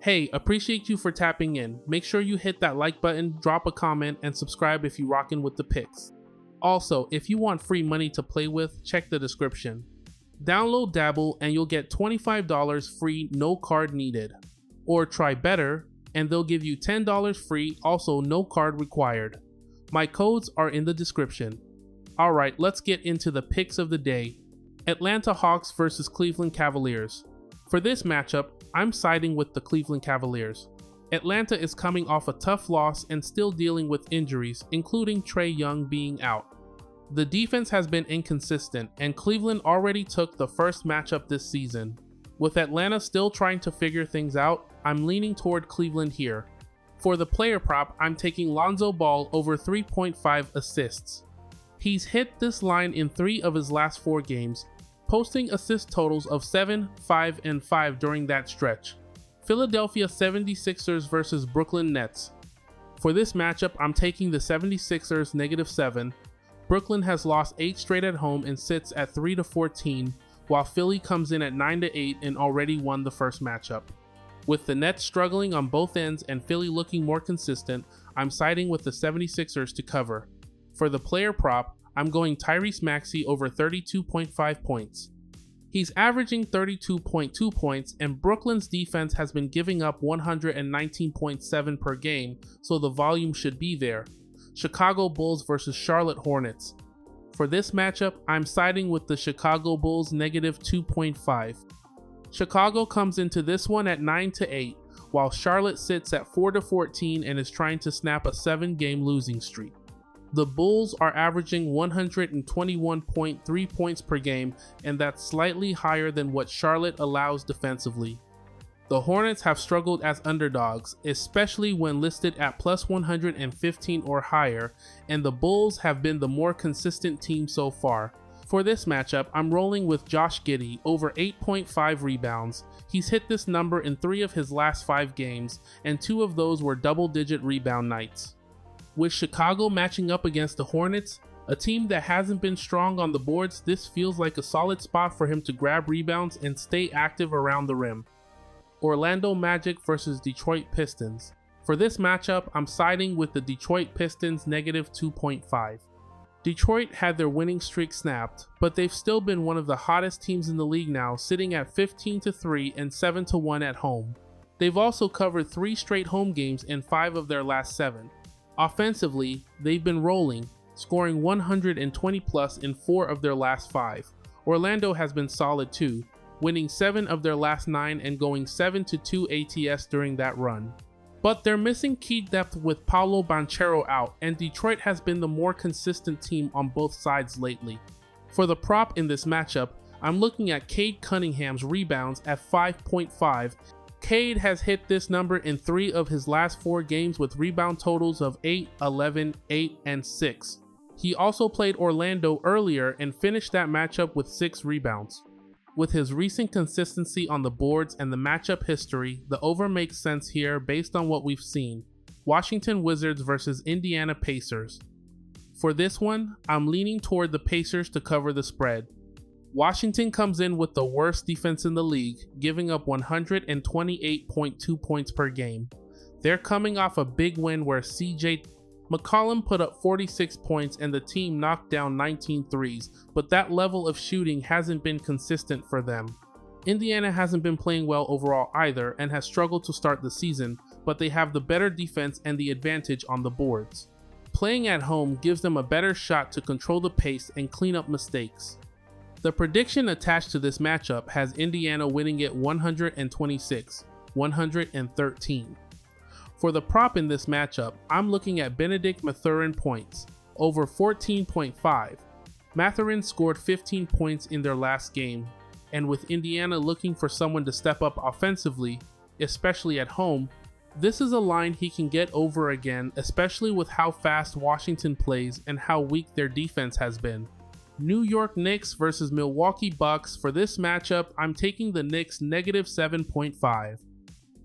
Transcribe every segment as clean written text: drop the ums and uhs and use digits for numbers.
Hey, appreciate you for tapping in. Make sure you hit that like button, drop a comment, and subscribe if you rockin' with the picks. Also, if you want free money to play with, check the description. Download Dabble and you'll get $25 free, no card needed. Or try Betr and they'll give you $10 free, also no card required. My codes are in the description. Alright, let's get into the picks of the day. Atlanta Hawks versus Cleveland Cavaliers. For this matchup, I'm siding with the Cleveland Cavaliers. Atlanta is coming off a tough loss and still dealing with injuries, including Trae Young being out. The defense has been inconsistent, and Cleveland already took the first matchup this season. With Atlanta still trying to figure things out, I'm leaning toward Cleveland here. For the player prop, I'm taking Lonzo Ball over 3.5 assists. He's hit this line in 3 of his last 4 games, posting assist totals of 7, 5, and 5 during that stretch. Philadelphia 76ers versus Brooklyn Nets. For this matchup, I'm taking the 76ers -7. Brooklyn has lost 8 straight at home and sits at 3-14, while Philly comes in at 9-8 and already won the first matchup. With the Nets struggling on both ends and Philly looking more consistent, I'm siding with the 76ers to cover. For the player prop, I'm going Tyrese Maxey over 32.5 points. He's averaging 32.2 points, and Brooklyn's defense has been giving up 119.7 per game, so the volume should be there. Chicago Bulls versus Charlotte Hornets. For this matchup, I'm siding with the Chicago Bulls -2.5. Chicago comes into this one at 9-8, while Charlotte sits at 4-14 and is trying to snap a 7-game losing streak. The Bulls are averaging 121.3 points per game, and that's slightly higher than what Charlotte allows defensively. The Hornets have struggled as underdogs, especially when listed at +115 or higher, and the Bulls have been the more consistent team so far. For this matchup, I'm rolling with Josh Giddey over 8.5 rebounds. He's hit this number in 3 of his last 5 games, and 2 of those were double-digit rebound nights. With Chicago matching up against the Hornets, a team that hasn't been strong on the boards, this feels like a solid spot for him to grab rebounds and stay active around the rim. Orlando Magic versus Detroit Pistons. For this matchup, I'm siding with the Detroit Pistons -2.5. Detroit had their winning streak snapped, but they've still been one of the hottest teams in the league now, sitting at 15-3 and 7-1 at home. They've also covered 3 straight home games in 5 of their last 7. Offensively, they've been rolling, scoring 120 plus in 4 of their last 5. Orlando has been solid too, winning 7 of their last 9 and going 7-2 ATS during that run. But they're missing key depth with Paolo Banchero out, and Detroit has been the more consistent team on both sides lately. For the prop in this matchup, I'm looking at Cade Cunningham's rebounds at 5.5. Cade has hit this number in 3 of his last 4 games with rebound totals of 8, 11, 8, and 6. He also played Orlando earlier and finished that matchup with 6 rebounds. With his recent consistency on the boards and the matchup history, the over makes sense here based on what we've seen. Washington Wizards versus Indiana Pacers. For this one, I'm leaning toward the Pacers to cover the spread. Washington comes in with the worst defense in the league, giving up 128.2 points per game. They're coming off a big win where CJ McCollum put up 46 points and the team knocked down 19 threes, but that level of shooting hasn't been consistent for them. Indiana hasn't been playing well overall either and has struggled to start the season, but they have the better defense and the advantage on the boards. Playing at home gives them a better shot to control the pace and clean up mistakes. The prediction attached to this matchup has Indiana winning it 126-113. For the prop in this matchup, I'm looking at Benedict Mathurin points, over 14.5. Mathurin scored 15 points in their last game, and with Indiana looking for someone to step up offensively, especially at home, this is a line he can get over again, especially with how fast Washington plays and how weak their defense has been. New York Knicks versus Milwaukee Bucks. For this matchup, I'm taking the Knicks -7.5.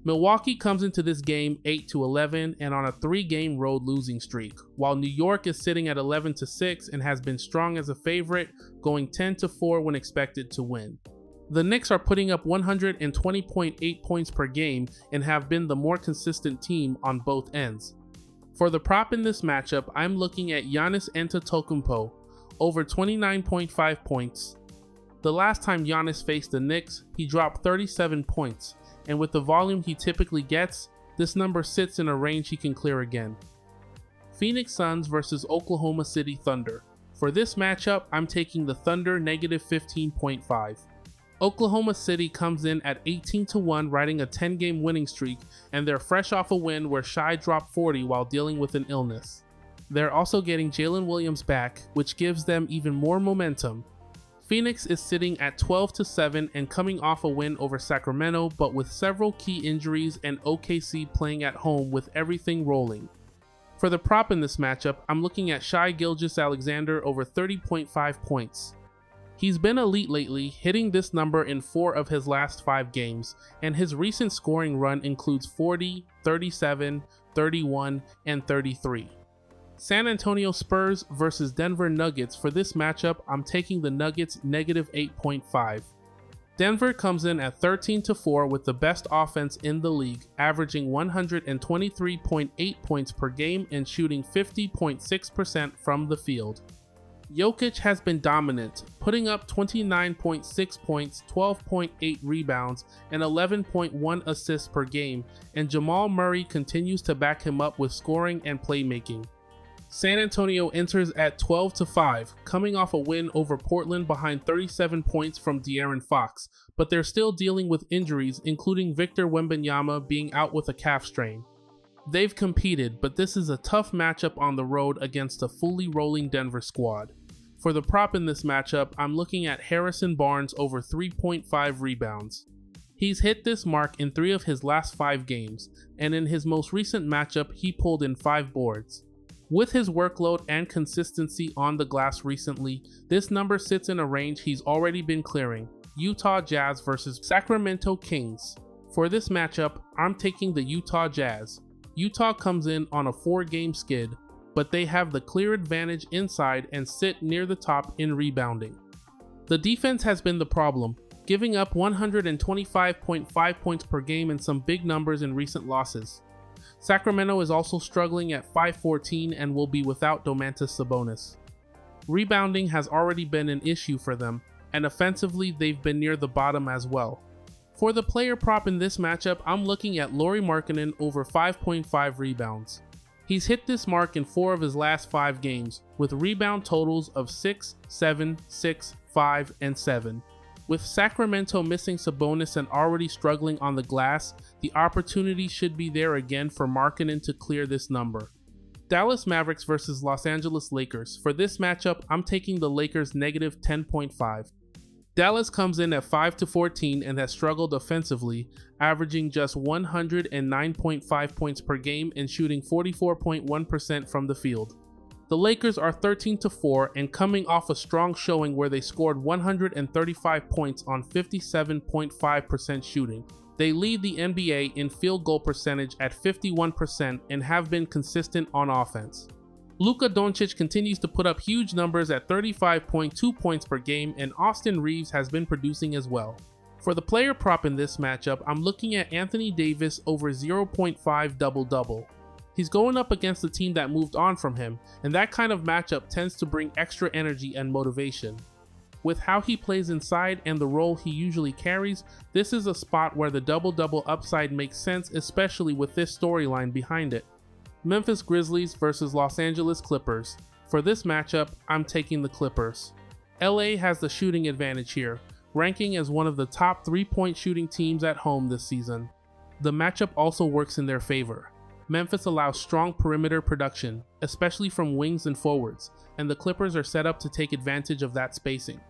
Milwaukee comes into this game 8-11 and on a 3-game road losing streak, while New York is sitting at 11-6 and has been strong as a favorite, going 10-4 when expected to win. The Knicks are putting up 120.8 points per game and have been the more consistent team on both ends. For the prop in this matchup, I'm looking at Giannis Antetokounmpo, over 29.5 points. The last time Giannis faced the Knicks, he dropped 37 points, and with the volume he typically gets, this number sits in a range he can clear again. Phoenix Suns versus Oklahoma City Thunder. For this matchup, I'm taking the Thunder negative 15.5. Oklahoma City comes in at 18-1, riding a 10-game winning streak, and they're fresh off a win where Shai dropped 40 while dealing with an illness. They're also getting Jalen Williams back, which gives them even more momentum. Phoenix is sitting at 12-7 and coming off a win over Sacramento, but with several key injuries and OKC playing at home with everything rolling. For the prop in this matchup, I'm looking at Shai Gilgeous-Alexander over 30.5 points. He's been elite lately, hitting this number in 4 of his last 5 games, and his recent scoring run includes 40, 37, 31, and 33. San Antonio Spurs versus Denver Nuggets. For this matchup, I'm taking the Nuggets negative 8.5. Denver comes in at 13-4 with the best offense in the league, averaging 123.8 points per game and shooting 50.6% from the field. Jokic has been dominant, putting up 29.6 points, 12.8 rebounds, and 11.1 assists per game, and Jamal Murray continues to back him up with scoring and playmaking. San Antonio enters at 12-5, coming off a win over Portland behind 37 points from De'Aaron Fox, but they're still dealing with injuries, including Victor Wembanyama being out with a calf strain. They've competed, but this is a tough matchup on the road against a fully rolling Denver squad. For the prop in this matchup, I'm looking at Harrison Barnes over 3.5 rebounds. He's hit this mark in 3 of his last 5 games, and in his most recent matchup, he pulled in 5 boards. With his workload and consistency on the glass recently, this number sits in a range he's already been clearing: Utah Jazz versus Sacramento Kings. For this matchup, I'm taking the Utah Jazz. Utah comes in on a 4-game skid, but they have the clear advantage inside and sit near the top in rebounding. The defense has been the problem, giving up 125.5 points per game and some big numbers in recent losses. Sacramento is also struggling at 5-14 and will be without Domantas Sabonis. Rebounding has already been an issue for them, and offensively they've been near the bottom as well. For the player prop in this matchup, I'm looking at Lauri Markkanen over 5.5 rebounds. He's hit this mark in 4 of his last 5 games, with rebound totals of 6, 7, 6, 5, and 7. With Sacramento missing Sabonis and already struggling on the glass, the opportunity should be there again for Markkanen to clear this number. Dallas Mavericks versus Los Angeles Lakers. For this matchup, I'm taking the Lakers negative 10.5. Dallas comes in at 5-14 and has struggled offensively, averaging just 109.5 points per game and shooting 44.1% from the field. The Lakers are 13-4 and coming off a strong showing where they scored 135 points on 57.5% shooting. They lead the NBA in field goal percentage at 51% and have been consistent on offense. Luka Doncic continues to put up huge numbers at 35.2 points per game, and Austin Reeves has been producing as well. For the player prop in this matchup, I'm looking at Anthony Davis over 0.5 double-double. He's going up against a team that moved on from him, and that kind of matchup tends to bring extra energy and motivation. With how he plays inside and the role he usually carries, this is a spot where the double-double upside makes sense, especially with this storyline behind it. Memphis Grizzlies versus Los Angeles Clippers. For this matchup, I'm taking the Clippers. LA has the shooting advantage here, ranking as one of the top 3-point shooting teams at home this season. The matchup also works in their favor. Memphis allows strong perimeter production, especially from wings and forwards, and the Clippers are set up to take advantage of that spacing.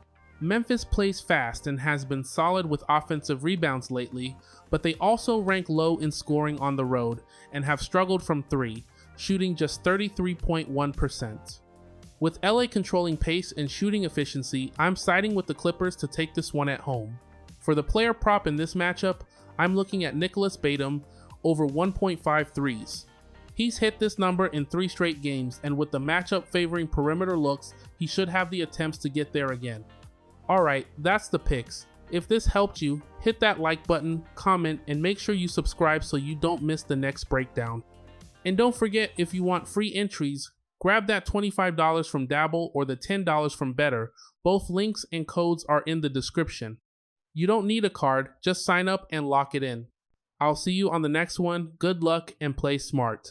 Memphis plays fast and has been solid with offensive rebounds lately, but they also rank low in scoring on the road and have struggled from 3, shooting just 33.1%. With LA controlling pace and shooting efficiency, I'm siding with the Clippers to take this one at home. For the player prop in this matchup, I'm looking at Nicholas Batum over 1.5 threes. He's hit this number in 3 straight games, and with the matchup favoring perimeter looks, he should have the attempts to get there again. Alright, that's the picks. If this helped you, hit that like button, comment, and make sure you subscribe so you don't miss the next breakdown. And don't forget, if you want free entries, grab that $25 from Dabble or the $10 from Betr. Both links and codes are in the description. You don't need a card, just sign up and lock it in. I'll see you on the next one. Good luck and play smart.